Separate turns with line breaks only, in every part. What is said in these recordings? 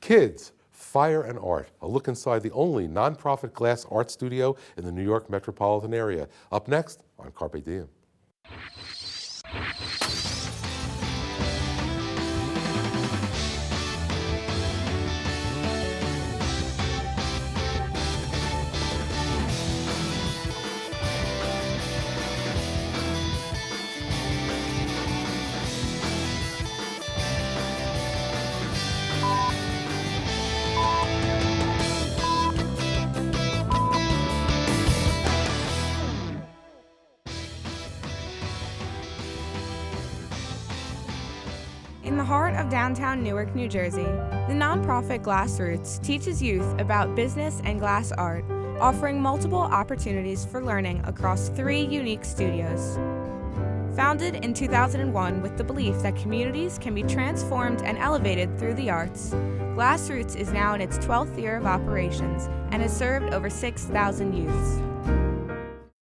Kids, Fire and Art, a look inside the only nonprofit glass art studio in the New York metropolitan area. Up next on Carpe Diem.
In the heart of downtown Newark, New Jersey, the nonprofit Glassroots teaches youth about business and glass art, offering multiple opportunities for learning across 3 unique studios. Founded in 2001 with the belief that communities can be transformed and elevated through the arts, Glassroots is now in its 12th year of operations and has served over 6,000 youths.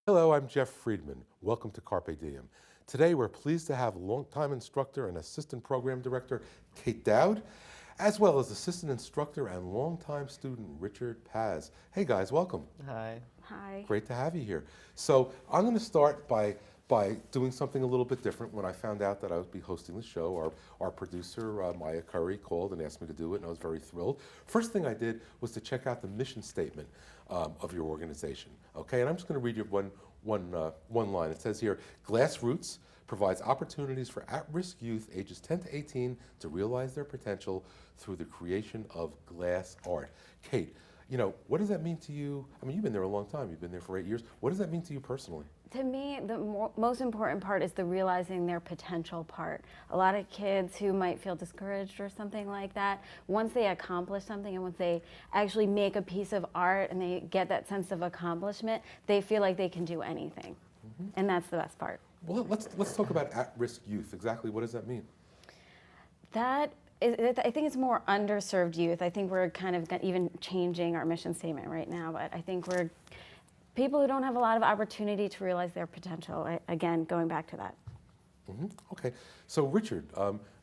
Hello, I'm Jeff Friedman. Welcome to Carpe Diem. Today we're pleased to have longtime instructor and assistant program director Kate Dowd, as well as assistant instructor and longtime student Richard Paz. Hey guys, welcome.
Hi.
Hi.
Great to have you here. So I'm going to start by doing something a little bit different. When I found out that I would be hosting the show, our producer, Maya Curry, called and asked me to do it, and I was very thrilled. First thing I did was to check out the mission statement of your organization. Okay, and I'm just going to read you one line. It says here, Glassroots provides opportunities for at-risk youth ages 10 to 18 to realize their potential through the creation of glass art. Kate, you know, what does that mean to you? I mean, you've been there a long time. You've been there for 8 years. What does that mean to you personally?
To me, the most important part is the realizing their potential part. A lot of kids who might feel discouraged or something like that, once they accomplish something and once they actually make a piece of art and they get that sense of accomplishment, they feel like they can do anything. Mm-hmm. And that's the best part.
Well, let's talk about at-risk youth. Exactly what does that mean?
I think it's more underserved youth. I think we're kind of even changing our mission statement right now, but I think we're people who don't have a lot of opportunity to realize their potential. Again, going back to that.
Mm-hmm. Okay, so Richard,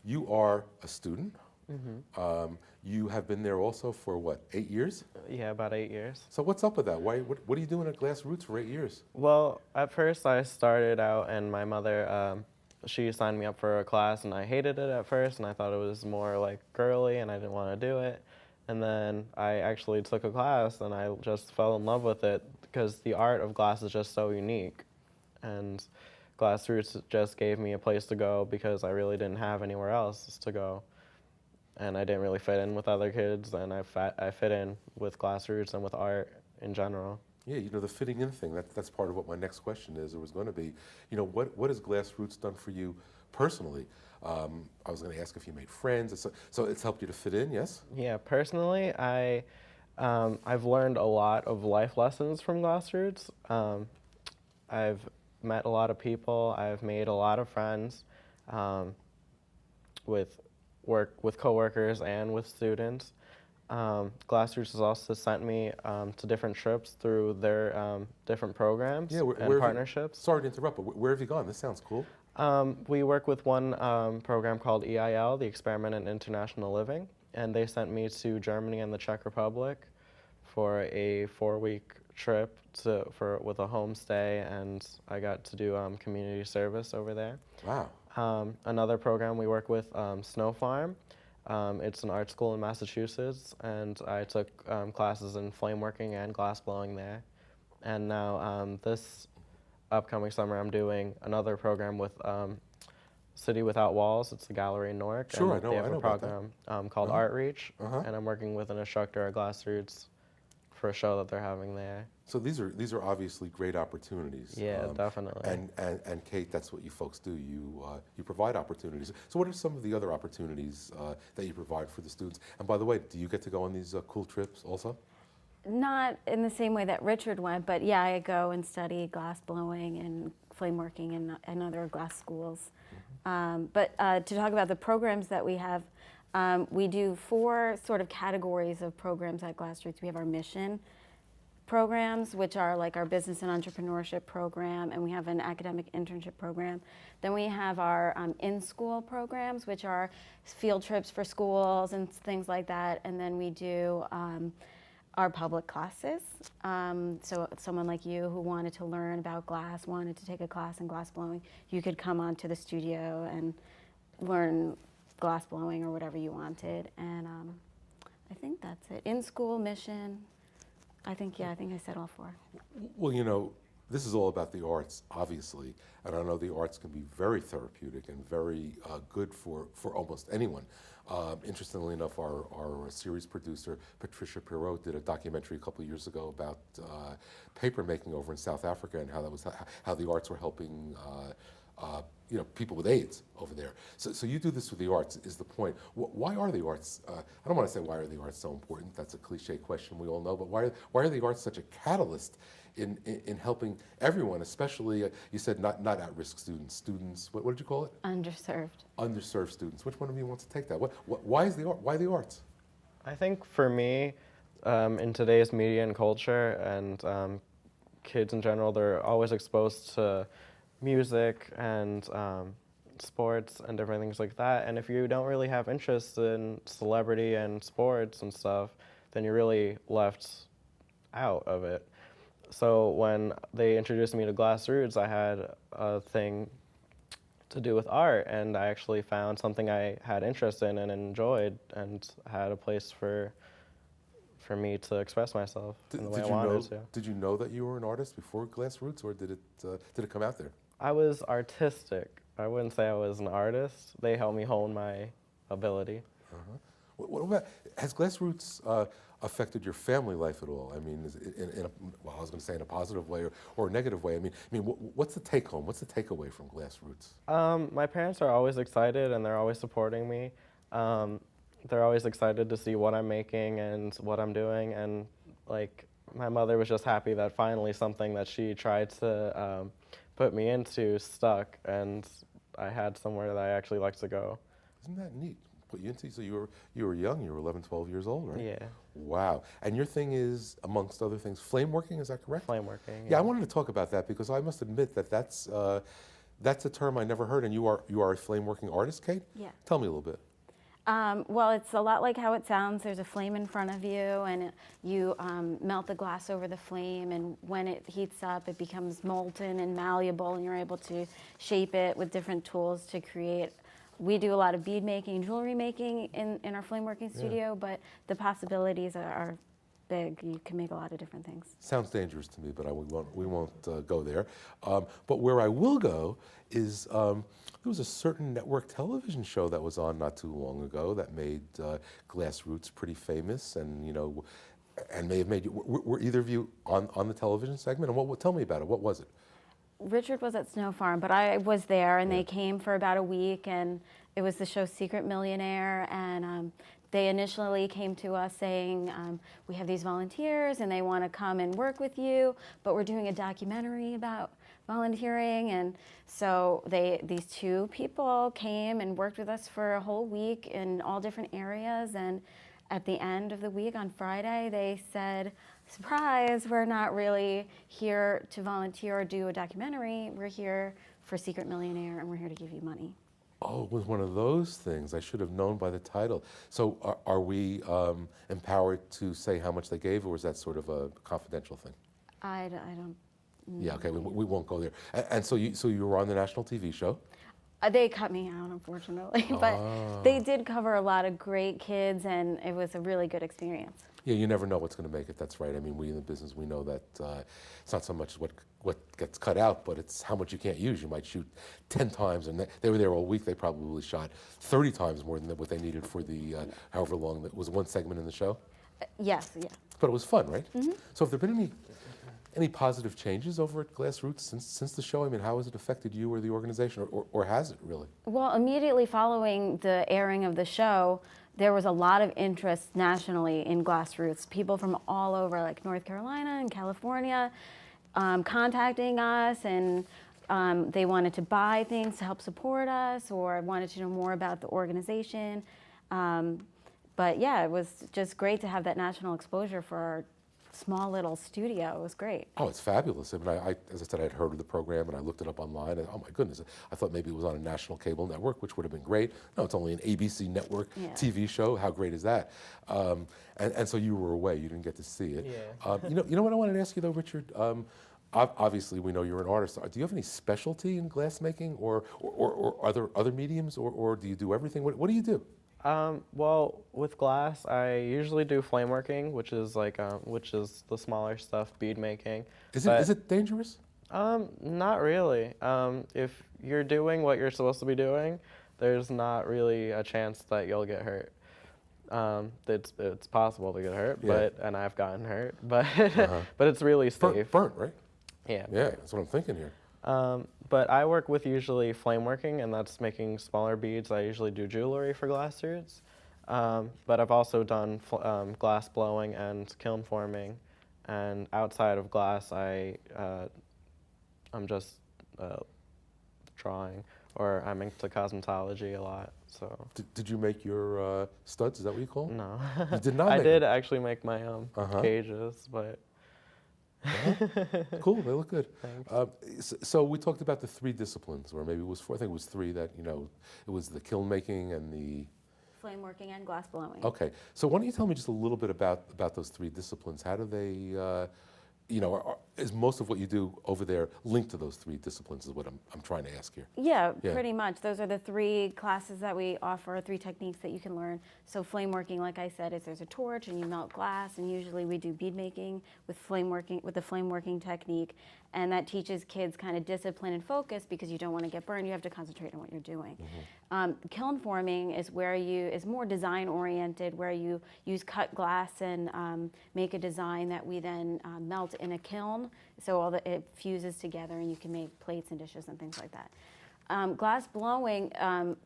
you are a student.
Mm-hmm.
You have been there also for what, 8 years?
Yeah, about 8 years.
So what's up with that? What are you doing at Glassroots for 8 years?
Well, at first I started out and my mother, she signed me up for a class and I hated it at first and I thought it was more like girly and I didn't want to do it. And then I actually took a class and I just fell in love with it because the art of glass is just so unique. And Glassroots just gave me a place to go because I really didn't have anywhere else to go. And I didn't really fit in with other kids, and I fit in with Glassroots and with art in general.
Yeah, you know, the fitting in thing, that's part of what my next question is, or was going to be. You know, what has Glassroots done for you personally? I was going to ask if you made friends, so it's helped you to fit in, yes?
Yeah, personally, I've learned a lot of life lessons from Glassroots. I've met a lot of people, I've made a lot of friends with coworkers and with students. Glassroots has also sent me to different trips through their different programs and partnerships.
Sorry to interrupt, but where have you gone? This sounds cool.
We work with one program called EIL, the Experiment in International Living, and they sent me to Germany and the Czech Republic for a 4-week trip with a homestay, and I got to do community service over there.
Wow.
Another program we work with, Snow Farm. It's an art school in Massachusetts, and I took classes in flame working and glass blowing there. And now this upcoming summer I'm doing another program with City Without Walls. It's the gallery in Newark.
Sure,
and
I know.
They have a
about
program
that.
called Art Reach, and I'm working with an instructor at Glassroots for a show that they're having there.
So these are obviously great opportunities.
Yeah, definitely.
And Kate, that's what you folks do. You provide opportunities. So what are some of the other opportunities that you provide for the students? And by the way, do you get to go on these cool trips also?
Not in the same way that Richard went, but yeah, I go and study glass blowing and flame working in other glass schools. But to talk about the programs that we have, we do 4 sort of categories of programs at Glassroots. We have our mission, programs, which are like our business and entrepreneurship program, and we have an academic internship program. Then we have our in-school programs, which are field trips for schools and things like that. And then we do our public classes. So someone like you who wanted to learn about glass, wanted to take a class in glass blowing, you could come onto the studio and learn glass blowing or whatever you wanted. And I think that's it. In-school mission. I think I said all four.
Well, you know, this is all about the arts, obviously, and I know the arts can be very therapeutic and very good for almost anyone. Interestingly enough, our series producer, Patricia Pirot, did a documentary a couple of years ago about paper making over in South Africa and how the arts were helping you know, people with AIDS over there. So you do this with the arts, is the point. Why are the arts, I don't want to say why are the arts so important, that's a cliche question we all know, but why are the arts such a catalyst in helping everyone, especially, you said not at-risk students, what did you call it?
Underserved.
Underserved students. Which one of you wants to take that? Why the arts?
I think for me, in today's media and culture and kids in general, they're always exposed to music and sports and different things like that. And if you don't really have interest in celebrity and sports and stuff, then you're really left out of it. So when they introduced me to Glassroots, I had a thing to do with art, and I actually found something I had interest in and enjoyed, and had a place for me to express myself in the way I wanted to.
Did you know that you were an artist before Glassroots, or did it come out there?
I was artistic. I wouldn't say I was an artist. They helped me hone my ability.
What about, has Glassroots affected your family life at all? I mean, well, I was going to say in a positive way or a negative way. I mean, what's the take home? What's the takeaway from Glassroots?
My parents are always excited, and they're always supporting me. They're always excited to see what I'm making and what I'm doing, and like my mother was just happy that finally something that she tried to put me into stuck, and I had somewhere that I actually like to go.
Isn't that neat? Put you into, so you were young, you were 11, 12 years old, right?
Yeah.
Wow. And your thing is, amongst other things, flame working, is that correct?
Flame working.
Yeah, I wanted to talk about that because I must admit that that's a term I never heard, and you are a flame working artist, Kate?
Yeah.
Tell me a little bit.
Well, it's a lot like how it sounds. There's a flame in front of you, and you melt the glass over the flame, and when it heats up, it becomes molten and malleable, and you're able to shape it with different tools to create. We do a lot of bead making, jewelry making in our flame working studio, but the possibilities are big. You can make a lot of different things.
Sounds dangerous to me, but we won't go there. But where I will go is there was a certain network television show that was on not too long ago that made Glassroots pretty famous, and and may have made you. Were either of you on the television segment? And tell me about it. What was it?
Richard was at Snow Farm, but I was there, and they came for about a week, and it was the show Secret Millionaire, and they initially came to us saying, we have these volunteers, and they want to come and work with you, but we're doing a documentary about volunteering, and so these two people came and worked with us for a whole week in all different areas, and at the end of the week on Friday, they said, surprise, we're not really here to volunteer or do a documentary. We're here for Secret Millionaire, and we're here to give you money.
Oh, it was one of those things. I should have known by the title. So are we empowered to say how much they gave, or is that sort of a confidential thing?
I don't.
Yeah, okay, we won't go there. And so you were on the national TV show?
They cut me out, unfortunately, but they did cover a lot of great kids, and it was a really good experience.
Yeah, you never know what's going to make it. That's right. I mean, we in the business, we know that it's not so much what gets cut out, but it's how much you can't use. You might shoot 10 times, and they were there all week. They probably shot 30 times more than what they needed for the however long. That was one segment in the show?
Yes, yeah.
But it was fun, right? Mm-hmm. So have there been any positive changes over at Glassroots since the show? I mean, how has it affected you or the organization, or has it really?
Well, immediately following the airing of the show, there was a lot of interest nationally in Glassroots. People from all over, like North Carolina and California, contacting us, and they wanted to buy things to help support us, or wanted to know more about the organization. But yeah, it was just great to have that national exposure for our small little studio. It was great.
Oh, it's fabulous. I mean, as I said, I had heard of the program and I looked it up online. And, oh my goodness, I thought maybe it was on a national cable network, which would have been great. No, it's only an ABC network
Yeah.
TV show. How great is that? And so you were away. You didn't get to see it.
Yeah.
You know what I wanted to ask you though, Richard. Obviously, we know you're an artist. Do you have any specialty in glassmaking, or other mediums, or do you do everything? What do you do?
Well, with glass, I usually do flame working, which is the smaller stuff, bead making.
Is it dangerous?
Not really. If you're doing what you're supposed to be doing, there's not really a chance that you'll get hurt. It's possible to get hurt,
Yeah.
and I've gotten hurt, but but it's really safe.
Burnt, right?
Yeah.
Yeah, that's what I'm thinking here.
But I work with usually flame working, and that's making smaller beads. I usually do jewelry for Glassroots, but I've also done glass blowing and kiln forming. And outside of glass, I'm just drawing, or I'm into cosmetology a lot. So
Did you make your studs? Is that what you call them?
no,
You did not.
I
make
did
them.
actually make my cages, but
Cool. They look good.
Thanks.
So we talked about the 3 disciplines, or maybe it was 4. I think it was 3 that it was the kiln making and the.
Flame working and glass blowing.
Okay. So why don't you tell me just a little bit about those 3 disciplines? How do they? Is most of what you do over there linked to those 3 disciplines? Is what I'm trying to ask here.
Yeah,
Yeah.
pretty much. Those are the 3 classes that we offer, 3 techniques that you can learn. So flame working, like I said, is there's a torch and you melt glass, and usually we do bead making with the flame working technique, and that teaches kids kind of discipline and focus because you don't want to get burned. You have to concentrate on what you're doing. Kiln forming is is more design oriented, where you use cut glass and make a design that we then melt in a kiln. So it fuses together and you can make plates and dishes and things like that. Glass blowing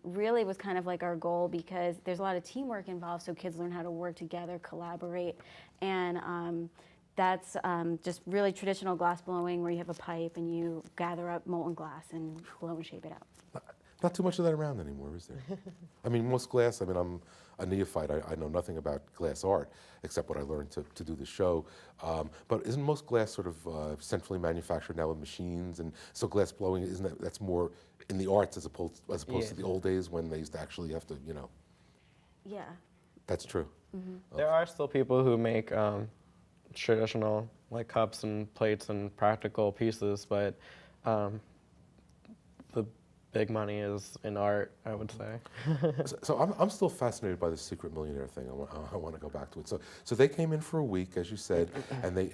really was kind of like our goal because there's a lot of teamwork involved, so kids learn how to work together, collaborate, and that's just really traditional glass blowing, where you have a pipe and you gather up molten glass and blow and shape it out.
Not too much of that around anymore, is there? I mean, most glass, I'm a neophyte. I know nothing about glass art, except what I learned to do the show. But isn't most glass sort of centrally manufactured now with machines? And so glass blowing, that's more in the arts as opposed to the old days when they used to actually have to,
Yeah.
That's true.
there are still people who make traditional like cups and plates and practical pieces, but the big money is in art, I would say.
So I'm still fascinated by the secret millionaire thing. I want to go back to it. So they came in for a week, as you said, and they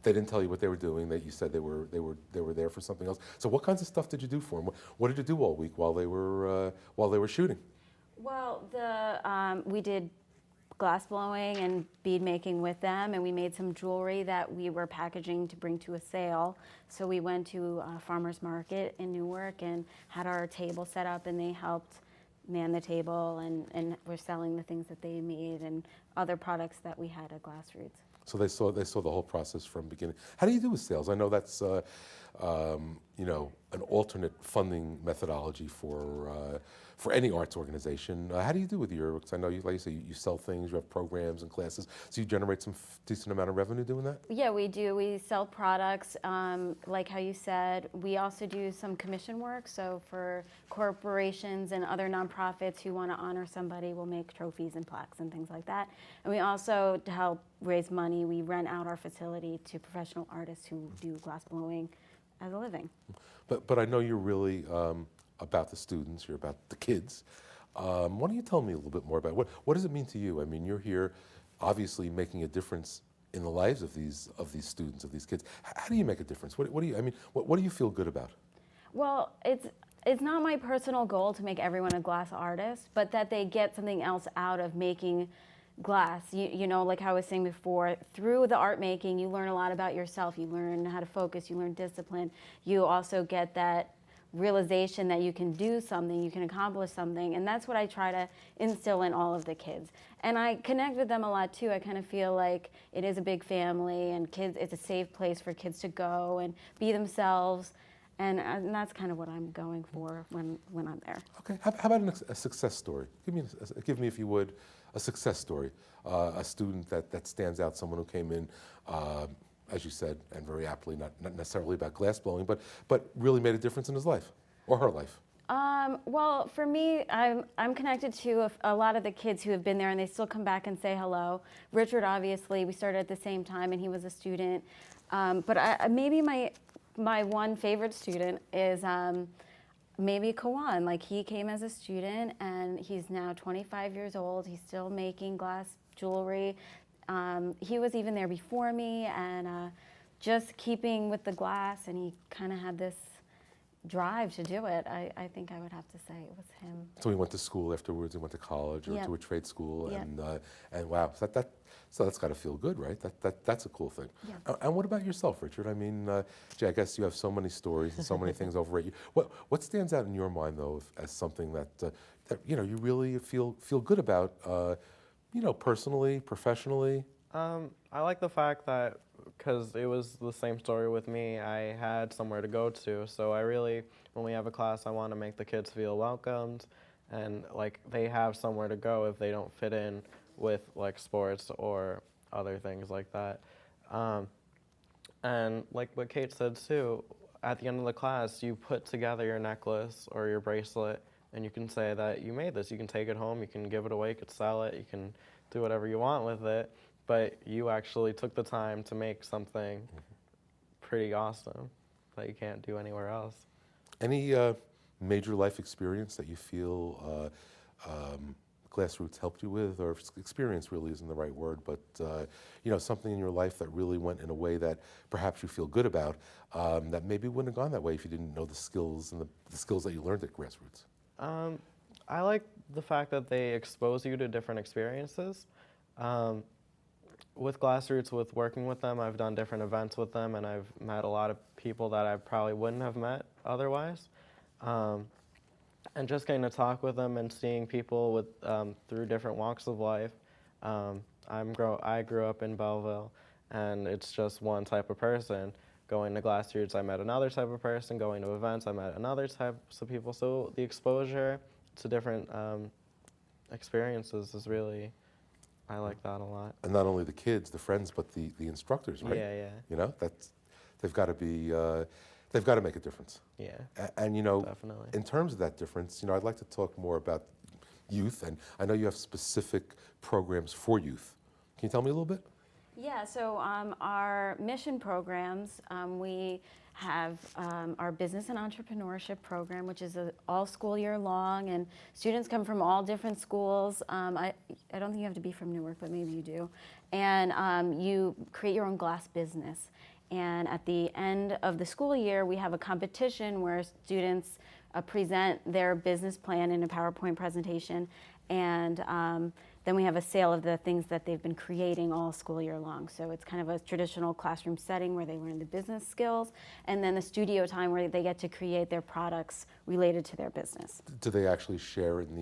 didn't tell you what they were doing. You said they were there for something else. So what kinds of stuff did you do for them? What did you do all week while they were shooting?
Well, we did glass blowing and bead making with them, and we made some jewelry that we were packaging to bring to a sale. So we went to a farmer's market in Newark and had our table set up, and they helped man the table, and we're selling the things that they made and other products that we had at Glassroots.
So they saw the whole process from beginning. How do you do with sales? I know that's an alternate funding methodology for any arts organization. How do you do with your? Because I know like you say, you sell things, you have programs and classes, so you generate some decent amount of revenue doing that.
Yeah, we do. We sell products, like how you said. We also do some commission work. So for corporations and other nonprofits who want to honor somebody, we'll make trophies and plaques and things like that. And we also, to help raise money, we rent out our facility to professional artists who do glass blowing as a living.
But I know you're really about the students. You're about the kids. Why don't you tell me a little bit more about what does it mean to you? I mean, you're here, obviously making a difference in the lives of these students, of these kids. How do you make a difference? What do you feel good about?
Well, it's not my personal goal to make everyone a glass artist, but that they get something else out of making glass. You know, like how I was saying before, through the art making, you learn a lot about yourself. You learn how to focus. You learn discipline. You also get that realization that you can do something, you can accomplish something, and that's what I try to instill in all of the kids. And I connect with them a lot too. I kind of feel like it is a big family, and it's a safe place for kids to go and be themselves, and that's kind of what I'm going for when I'm there.
Okay, how about a success story? Give me, if you would, a success story, a student that stands out, someone who came in, as you said, and very aptly, not necessarily about glass blowing, but really made a difference in his life or her life?
Well, for me, I'm connected to a lot of the kids who have been there, and they still come back and say hello. Richard, obviously, we started at the same time, and he was a student. But maybe my one favorite student is maybe Kawan. Like, he came as a student, and he's now 25 years old. He's still making glass jewelry. He was even there before me, and just keeping with the glass, and he kind of had this drive to do it. I think I would have to say it was him.
So he went to school afterwards. He went to college or
Yep.
to a trade school,
Yep.
and wow, so that's got to feel good, right? That's a cool thing.
Yeah.
And what about yourself, Richard? I mean, Jay, I guess you have so many stories and so many things over at you. What stands out in your mind though as something that you know you really feel good about, you know, personally, professionally?
I like the fact that, because it was the same story with me, I had somewhere to go to. So I really, when we have a class, I want to make the kids feel welcomed and like they have somewhere to go if they don't fit in with like sports or other things like that. And like what Kate said too, at the end of the class, you put together your necklace or your bracelet and you can say that you made this. You can take it home, you can give it away, you could sell it, you can do whatever you want with it. But you actually took the time to make something pretty awesome that you can't do anywhere else.
Any major life experience that you feel Glassroots helped you with, or experience really isn't the right word, but you know, something in your life that really went in a way that perhaps you feel good about, that maybe wouldn't have gone that way if you didn't know the skills and the skills that you learned at Glassroots?
I like the fact that they expose you to different experiences. With Glassroots, with working with them, I've done different events with them, and I've met a lot of people that I probably wouldn't have met otherwise. And just getting to talk with them and seeing people with through different walks of life. I grew up in Belleville, and it's just one type of person. Going to Glassroots, I met another type of person. Going to events, I met another types of people. So the exposure to different experiences is really, I like that a lot.
And not only the kids, the friends, but the instructors, right?
Yeah.
You know, they've got to be, they've got to make a difference.
Yeah.
And you know,
Definitely.
in terms of that difference, you know, I'd like to talk more about youth, and I know you have specific programs for youth. Can you tell me a little bit?
Yeah, so our mission programs, we have our business and entrepreneurship program, which is all school year long, and students come from all different schools. I don't think you have to be from Newark, but maybe you do. And you create your own glass business. And at the end of the school year, we have a competition where students present their business plan in a PowerPoint presentation, and then we have a sale of the things that they've been creating all school year long. So it's kind of a traditional classroom setting where they learn the business skills, and then the studio time where they get to create their products related to their business.
Do they actually share in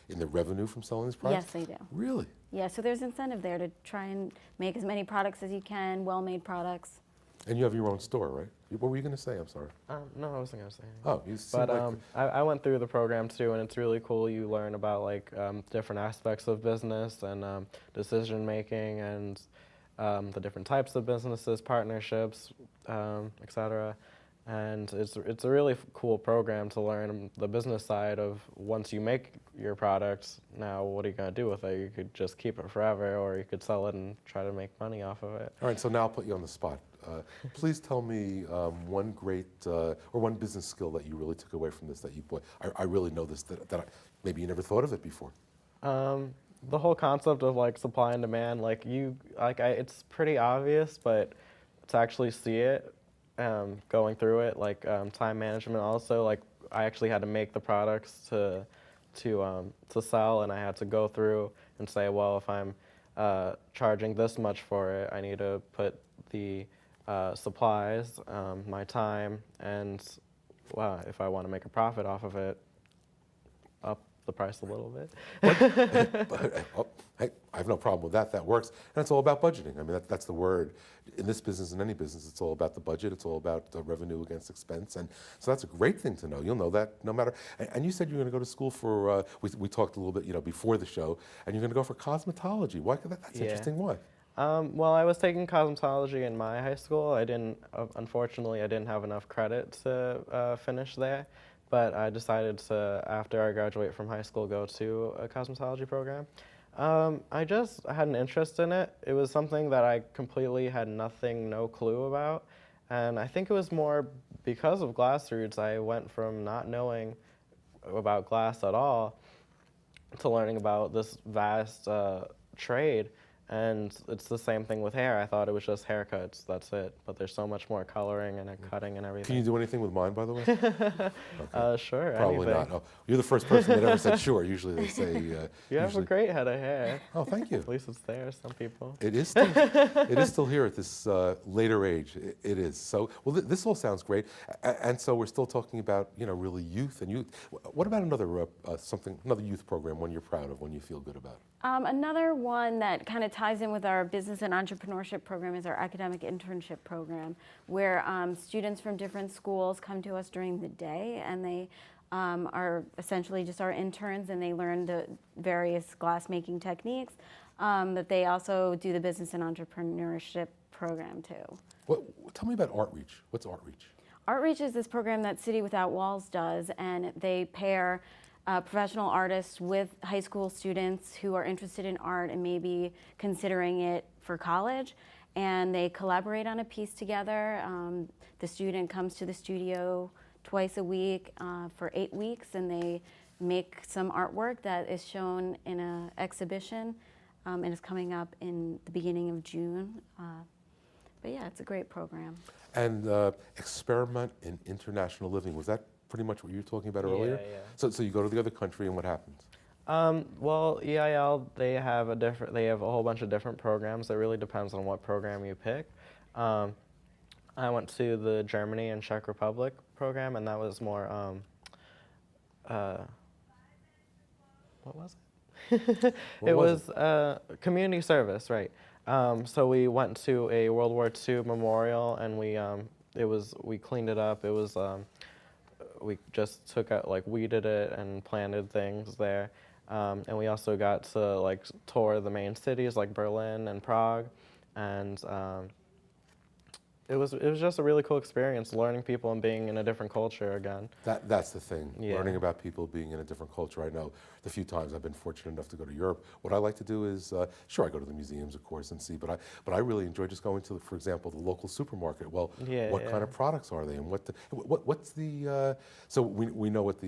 the revenue from selling these products?
Yes, they do.
Really?
Yeah, so there's incentive there to try and make as many products as you can, well-made products.
And you have your own store, right? What were you going to say? I'm sorry.
No, I wasn't gonna say anything.
Oh, you seem
But
like
I went through the program too, and it's really cool. You learn about like different aspects of business and decision making, and the different types of businesses, partnerships, etc. And it's a really cool program to learn the business side of once you make your product. Now, what are you gonna do with it? You could just keep it forever, or you could sell it and try to make money off of it.
All right, so now I'll put you on the spot. Please tell me one great or one business skill that you really took away from this that you, boy, I really know this, that maybe you never thought of it before.
The whole concept of like supply and demand, it's pretty obvious, but to actually see it, going through it, like time management also, like I actually had to make the products to sell, and I had to go through and say, well, if I'm charging this much for it, I need to put the supplies, my time, and if I want to make a profit off of it, up the price a little bit.
Hey, I have no problem with that. That works. And it's all about budgeting. I mean, that's the word. In this business, in any business, it's all about the budget. It's all about revenue against expense. And so that's a great thing to know. You'll know that no matter. And you said you're going to go to school for, we talked a little bit, before the show, and you're going to go for cosmetology. Why? That's
Yeah.
interesting. Why?
Well, I was taking cosmetology in my high school. Unfortunately, I didn't have enough credit to finish there. But I decided to, after I graduate from high school, go to a cosmetology program. I had an interest in it. It was something that I completely had no clue about. And I think it was more because of Glassroots, I went from not knowing about glass at all to learning about this vast trade. And it's the same thing with hair. I thought it was just haircuts, that's it. But there's so much more coloring and cutting and everything.
Can you do anything with mine, by the way?
Sure,
Probably
anything.
not. Oh, you're the first person that ever said sure. Usually they say.
You have a great head of hair.
Oh, thank you.
At least it's there, some people.
It is still here at this later age. It is. So, well, this all sounds great. And so we're still talking about, really youth and youth. What about another youth program, one you're proud of, one you feel good about?
Another one that kind of ties in with our business and entrepreneurship program is our academic internship program, where students from different schools come to us during the day, and they are essentially just our interns, and they learn the various glass-making techniques, but they also do the business and entrepreneurship program too.
Tell me about Artreach. What's Artreach?
Artreach is this program that City Without Walls does, and they pair professional artists with high school students who are interested in art and maybe considering it for college, and they collaborate on a piece together. The student comes to the studio twice a week for 8 weeks, and they make some artwork that is shown in an exhibition and is coming up in the beginning of June. But yeah, it's a great program.
And experiment in international living, was that pretty much what you were talking about earlier?
Yeah.
So you go to the other country, and what happens?
Well, EIL, they have a whole bunch of different programs. It really depends on what program you pick. I went to the Germany and Czech Republic program, and that was more, what was it? It was community service, right. So we went to a World War II memorial, and we cleaned it up. It was, we just took out, weeded it and planted things there. And we also got to tour the main cities like Berlin and Prague, and it was just a really cool experience, learning people and being in a different culture again.
That's the thing,
Yeah.
learning about people being in a different culture. I know the few times I've been fortunate enough to go to Europe, what I like to do is, sure, I go to the museums, of course, and see, but I really enjoy just going to, for example, the local supermarket. Well, what kind of products are they, and what's the, so we know what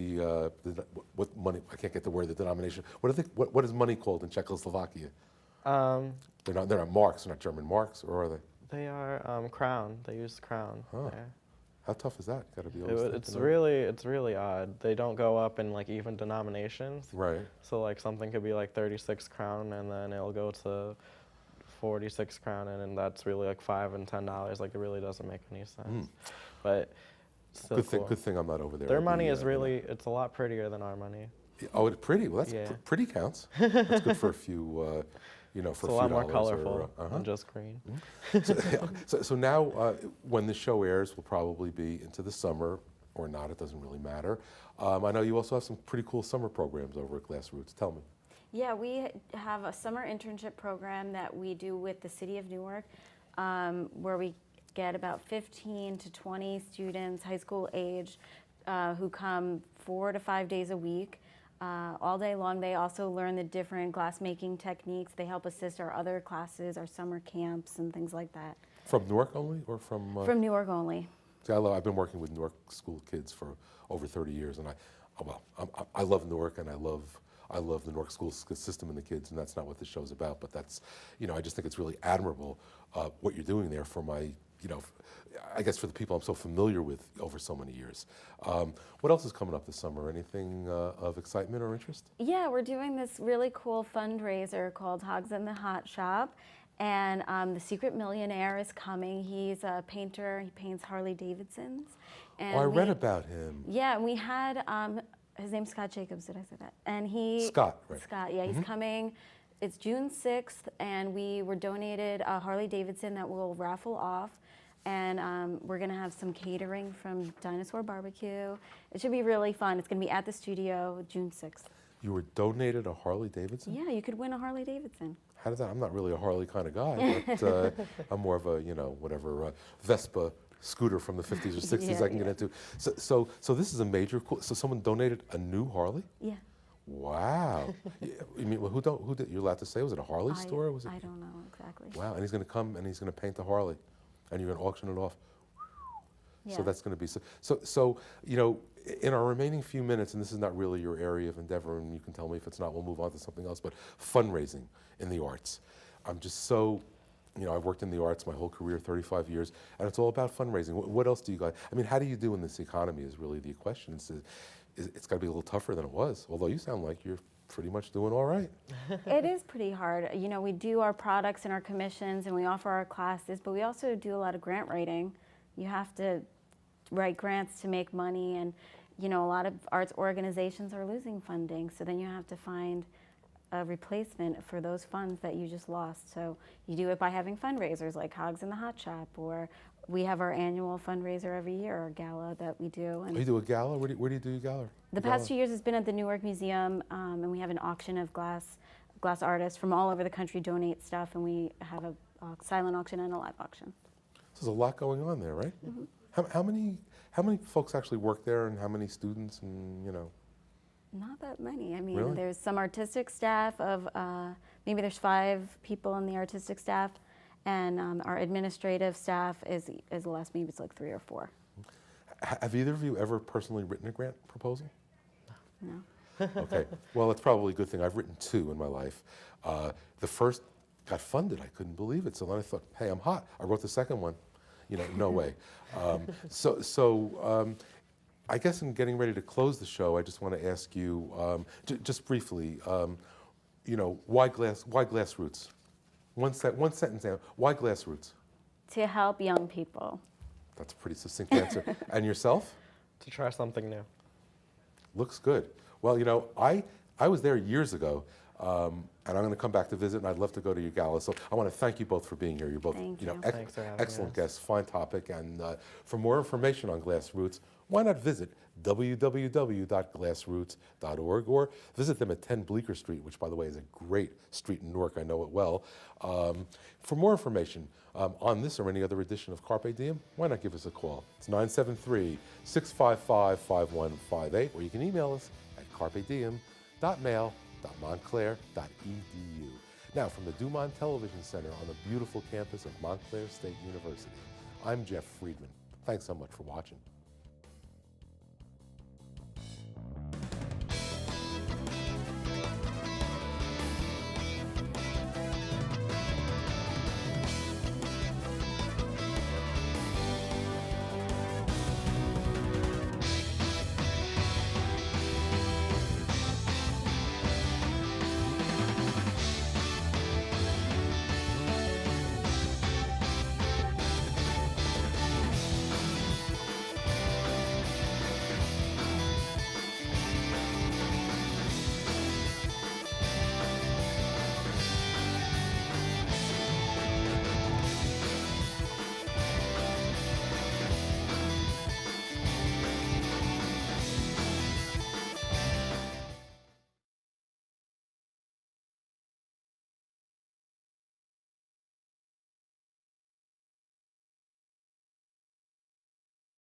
what money, I can't get the word, the denomination, what is money called in Czechoslovakia? They're not marks, they're not German marks, or are they?
They are crown. They use crown there.
How tough is that? Got to be.
It's really odd. They don't go up in even denominations.
Right.
So something could be 36 crown, and then it'll go to 46 crown, and that's really $5 and $10. It really doesn't make any sense. But still cool.
Good thing I'm not over there.
Their money is it's a lot prettier than our money.
Oh, it's pretty. Well, that's pretty counts. That's good for a few. For
it's
a
a
few
lot more
dollars
colorful than just green.
So now, when the show airs, will probably be into the summer or not. It doesn't really matter. I know you also have some pretty cool summer programs over at Glassroots. Tell me.
Yeah, we have a summer internship program that we do with the City of Newark, where we get about 15 to 20 students, high school age, who come 4 to 5 days a week. All day long. They also learn the different glass-making techniques. They help assist our other classes, our summer camps, and things like that.
From Newark only, or from?
From Newark only.
See, I've been working with Newark school kids for over 30 years, and I love Newark, and I love the Newark school system and the kids, and that's not what this show's about. But that's, I just think it's really admirable what you're doing there for my, I guess for the people I'm so familiar with over so many years. What else is coming up this summer? Anything of excitement or interest?
Yeah, we're doing this really cool fundraiser called Hogs in the Hot Shop, and the Secret Millionaire is coming. He's a painter. He paints Harley Davidsons. And
I read about him.
Yeah, and we had his name's Scott Jacobs. Did I say that? And he
Scott, right?
Scott, yeah, he's coming It's June 6th, and we were donated a Harley Davidson that we'll raffle off. And we're going to have some catering from Dinosaur Barbecue. It should be really fun. It's going to be at the studio June 6th.
You were donated a Harley Davidson?
Yeah, you could win a Harley Davidson.
How does that? I'm not really a Harley kind of guy, but I'm more of a, whatever, Vespa scooter from the 50s or 60s
Yeah,
I can get into. So this is a major, so someone donated a new Harley?
Yeah.
Wow. You mean, well, who did, you're allowed to say, was it a Harley store? Or was it?
I don't know exactly.
Wow, and he's going to come and he's going to paint the Harley, and you're going to auction it off.
Yeah.
So that's going to be, in our remaining few minutes, and this is not really your area of endeavor, and you can tell me if it's not, we'll move on to something else, but fundraising in the arts. I'm just so, I've worked in the arts my whole career, 35 years, and it's all about fundraising. What else do you guys, how do you do in this economy is really the question. It's got to be a little tougher than it was, although you sound like you're pretty much doing all right.
It is pretty hard. We do our products and our commissions, and we offer our classes, but we also do a lot of grant writing. You have to write grants to make money, and a lot of arts organizations are losing funding, so then you have to find a replacement for those funds that you just lost. So you do it by having fundraisers like Hogs in the Hot Shop, or we have our annual fundraiser every year, our gala that we do. And
you do a gala? Where do you do your gala?
the past 2 years it's been at the Newark Museum, and we have an auction of glass artists from all over the country donate stuff, and we have a silent auction and a live auction.
So there's a lot going on there, right? Mm-hmm. How many folks actually work there, and how many students, and
Not that many. I mean,
Really?
there's some artistic staff of, maybe there's 5 people in the artistic staff, and our administrative staff is less, maybe it's like 3 or 4.
Have either of you ever personally written a grant proposal?
No.
Okay, well, it's probably a good thing. I've written 2 in my life. The first got funded. I couldn't believe it. So then I thought, hey, I'm hot. I wrote the second one. No way. I guess in getting ready to close the show, I just want to ask you, just briefly, why Glassroots? One sentence answer. Why Glassroots?
To help young people.
That's a pretty succinct answer. And yourself?
To try something new.
Looks good. Well, I was there years ago, and I'm going to come back to visit, and I'd love to go to your gala. So I want to thank you both for being here. You're both,
Thank you.
Thanks for having
excellent
us.
guests, fine topic. And for more information on Glassroots, why not visit www.glassroots.org, or visit them at 10 Bleecker Street, which, by the way, is a great street in Newark. I know it well. For more information on this or any other edition of Carpe Diem, why not give us a call? It's 973-655-5158, or you can email us at carpediem.mail.montclair.edu. Now, from the Dumont Television Center on the beautiful campus of Montclair State University, I'm Jeff Friedman. Thanks so much for watching.